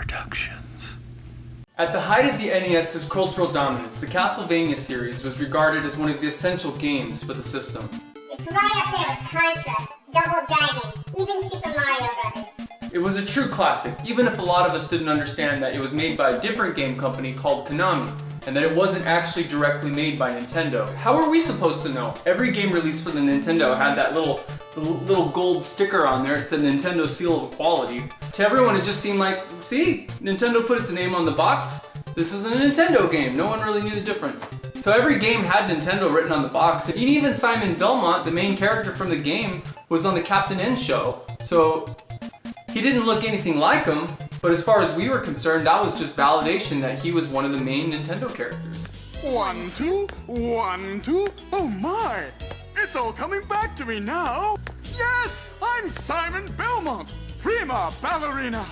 Productions. At the height of the NES's cultural dominance, the Castlevania series was regarded as one of the essential games for the system. It's right up there with Contra, Double Dragon, even Super Mario Brothers. It was a true classic, even if a lot of us didn't understand that it was made by a different game company called Konami, and that it wasn't actually directly made by Nintendo. How are we supposed to know? Every game released for the Nintendo had that little gold sticker on there. It said Nintendo Seal of Quality. To everyone, it just seemed like, see, Nintendo put its name on the box. This is a Nintendo game. No one really knew the difference. So every game had Nintendo written on the box. And even Simon Belmont, the main character from the game, was on the Captain N show. So he didn't look anything like him, but as far as we were concerned, that was just validation that he was one of the main Nintendo characters. 1, 2, 1, 2. Oh my! It's all coming back to me now! Yes! I'm Simon Belmont, prima ballerina!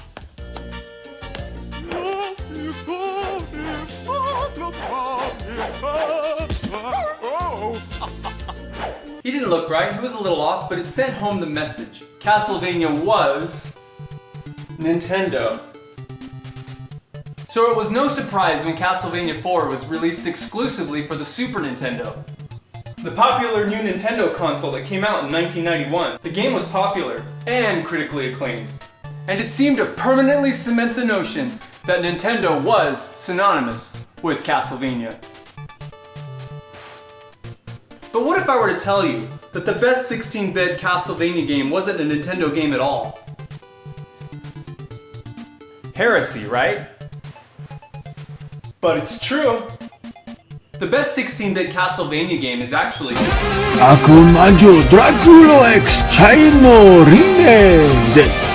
He didn't look right, he was a little off, but it sent home the message. Castlevania was Nintendo. So it was no surprise when Castlevania IV was released exclusively for the Super Nintendo, the popular new Nintendo console that came out in 1991. The game was popular and critically acclaimed, and it seemed to permanently cement the notion that Nintendo was synonymous with Castlevania. But what if I were to tell you that the best 16-bit Castlevania game wasn't a Nintendo game at all? Heresy, right? But it's true. The best 16-bit Castlevania game is actually 아쿠마조 드라큘라 X 차이노 리메 데스.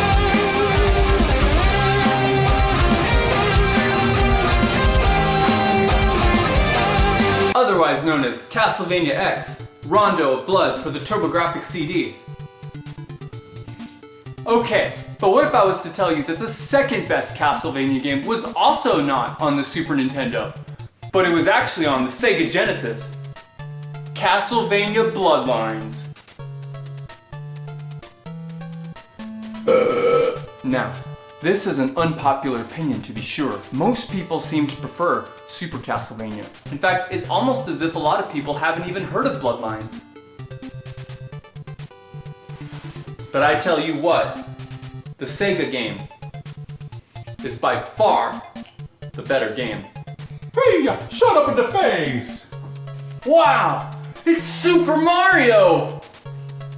otherwise known as Castlevania X, Rondo of Blood for the TurboGrafx CD. Okay, but what if I was to tell you that the second best Castlevania game was also not on the Super Nintendo, but it was actually on the Sega Genesis? Castlevania Bloodlines. Now, this is an unpopular opinion to be sure. Most people seem to prefer Super Castlevania. In fact, it's almost as if a lot of people haven't even heard of Bloodlines. But I tell you what, the Sega game is by far the better game. Hey, shut up in the face! Wow, it's Super Mario!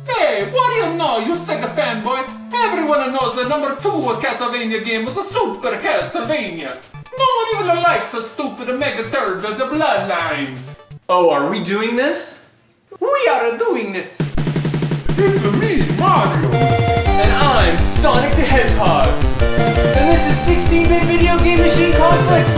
Hey, what do you know, you Sega fanboy? Everyone knows the number 2 Castlevania game was a Super Castlevania. No one even likes a stupid Mega Third of the Bloodlines. Oh, are we doing this? We are doing this! It's me, Mario! And I'm Sonic the Hedgehog! And this is 16-bit video game machine conflict!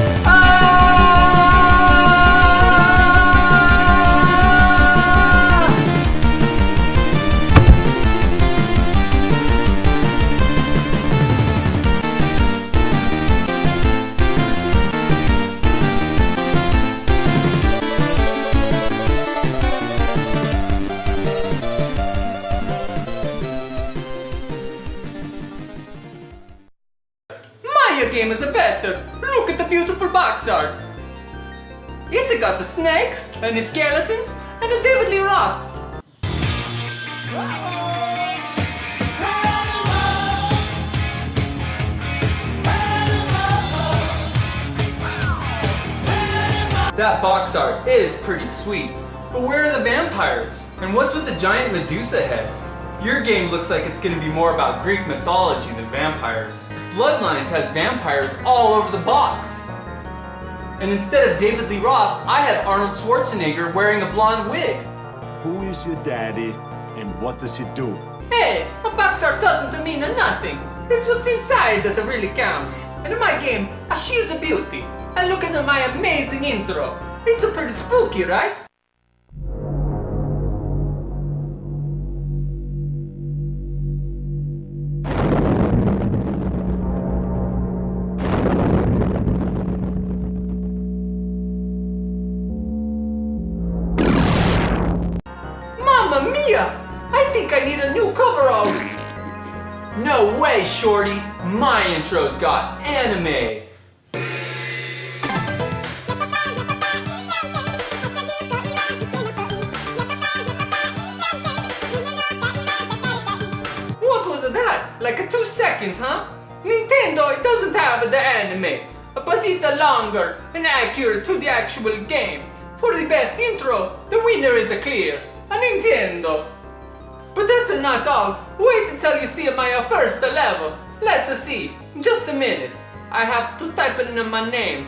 My game is better. Look at the beautiful box art. It's got the snakes and the skeletons and the deadly rock. That box art is pretty sweet. But where are the vampires? And what's with the giant Medusa head? Your game looks like it's going to be more about Greek mythology than vampires. Bloodlines has vampires all over the box. And instead of David Lee Roth, I have Arnold Schwarzenegger wearing a blonde wig. Who is your daddy and what does he do? Hey, a box art doesn't mean nothing. It's what's inside that really counts. And in my game, she's a beauty. And look at my amazing intro. It's pretty spooky, right? Mamma mia! I think I need a new coveralls! No way, Shorty! My intro's got anime. What was that? Like 2 seconds, huh? Nintendo, it doesn't have the anime, but it's a longer and accurate to the actual game. For the best intro, the winner is clear, a Nintendo. But that's not all. Wait until you see my first level. Let's see. Just a minute. I have to type in my name.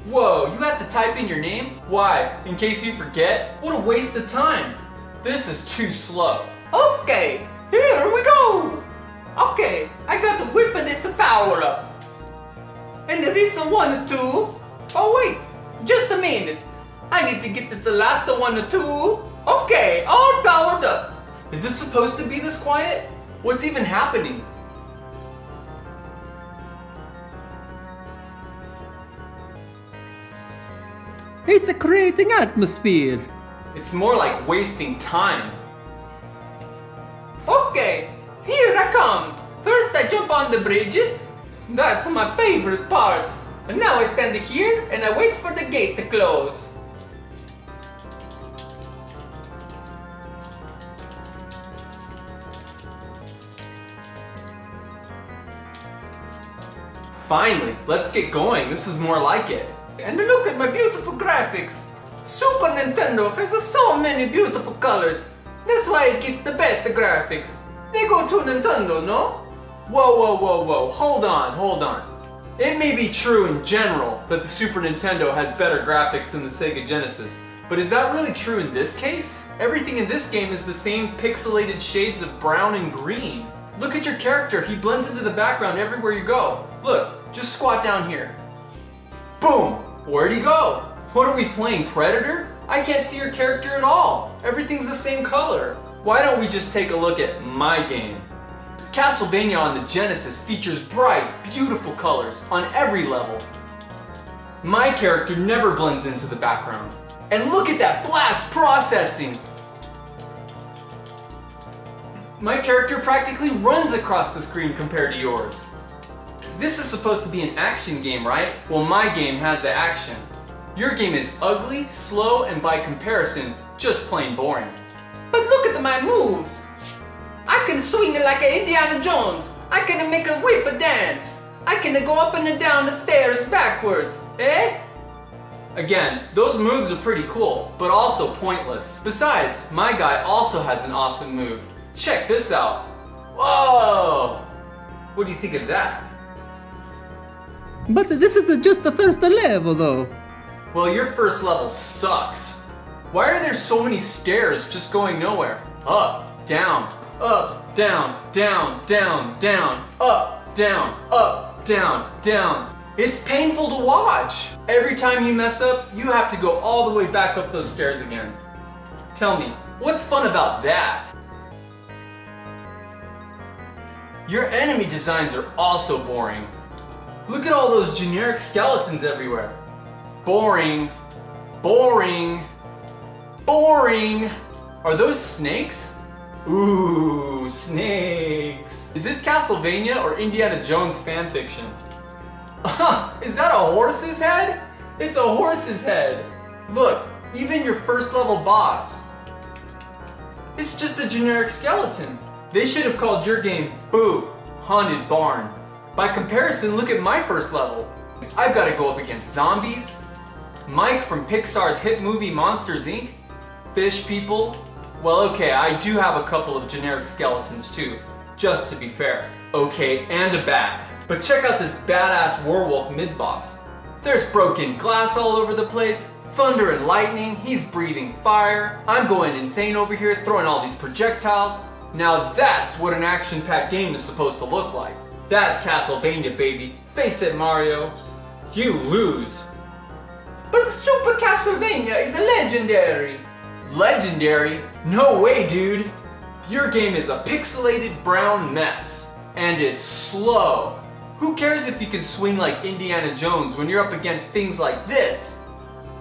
Whoa, you have to type in your name? Why? In case you forget? What a waste of time. This is too slow. Okay, here we go. Okay, I got to whip this power up. And this one too. Oh wait, just a minute. I need to get this last one too. Okay, all powered up. Is this supposed to be this quiet? What's even happening? It's creating atmosphere. It's more like wasting time. Okay, here I come. First I jump on the bridges. That's my favorite part. And now I stand here and I wait for the gate to close. Finally, let's get going. This is more like it. And look at my beautiful graphics. Super Nintendo has so many beautiful colors. That's why it gets the best graphics. They go to Nintendo, no? Whoa, hold on. It may be true in general that the Super Nintendo has better graphics than the Sega Genesis, but is that really true in this case? Everything in this game is the same pixelated shades of brown and green. Look at your character, he blends into the background everywhere you go. Look, just squat down here. Boom! Where'd he go? What are we playing, Predator? I can't see your character at all. Everything's the same color. Why don't we just take a look at my game? Castlevania on the Genesis features bright, beautiful colors on every level. My character never blends into the background. And look at that blast processing! My character practically runs across the screen compared to yours. This is supposed to be an action game, right? Well, my game has the action. Your game is ugly, slow, and by comparison, just plain boring. But look at my moves! I can swing like Indiana Jones. I can make a whip dance. I can go up and down the stairs backwards. Eh? Again, those moves are pretty cool, but also pointless. Besides, my guy also has an awesome move. Check this out. Whoa! What do you think of that? But this is just the first level though. Well, your first level sucks. Why are there so many stairs just going nowhere? Up, down, down, down, down, up, down, down. It's painful to watch. Every time you mess up, you have to go all the way back up those stairs again. Tell me, what's fun about that? Your enemy designs are also boring. Look at all those generic skeletons everywhere. Boring. Boring. Boring. Are those snakes? Ooh, snakes. Is this Castlevania or Indiana Jones fanfiction? Is that a horse's head? It's a horse's head. Look, even your first level boss. It's just a generic skeleton. They should have called your game Boo, Haunted Barn. By comparison, look at my first level. I've got to go up against zombies, Mike from Pixar's hit movie Monsters Inc., fish people. Well, okay, I do have a couple of generic skeletons too, just to be fair. Okay, and a bat. But check out this badass werewolf mid-boss. There's broken glass all over the place, thunder and lightning, he's breathing fire. I'm going insane over here, throwing all these projectiles. Now that's what an action-packed game is supposed to look like. That's Castlevania, baby. Face it, Mario. You lose. But the Super Castlevania is legendary. Legendary? No way, dude. Your game is a pixelated brown mess. And it's slow. Who cares if you can swing like Indiana Jones when you're up against things like this?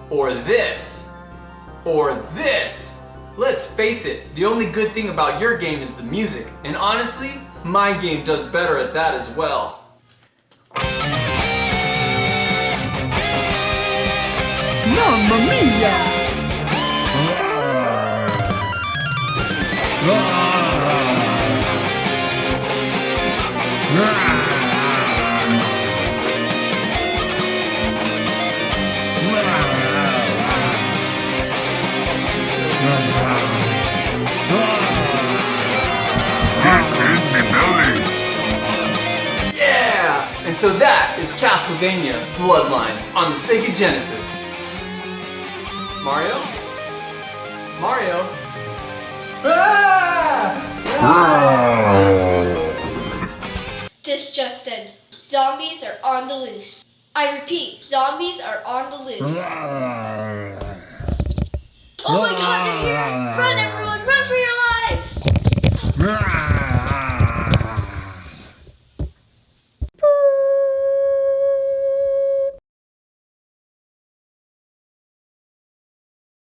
Or this? Or this? Let's face it, the only good thing about your game is the music. And honestly, my game does better at that as well. Mamma mia! Yeah! And so that is Castlevania Bloodlines on the Sega Genesis. Mario? Mario? Ah! This just in. Zombies are on the loose. I repeat, zombies are on the loose. Oh my god, they're here! Run everyone, run for your lives!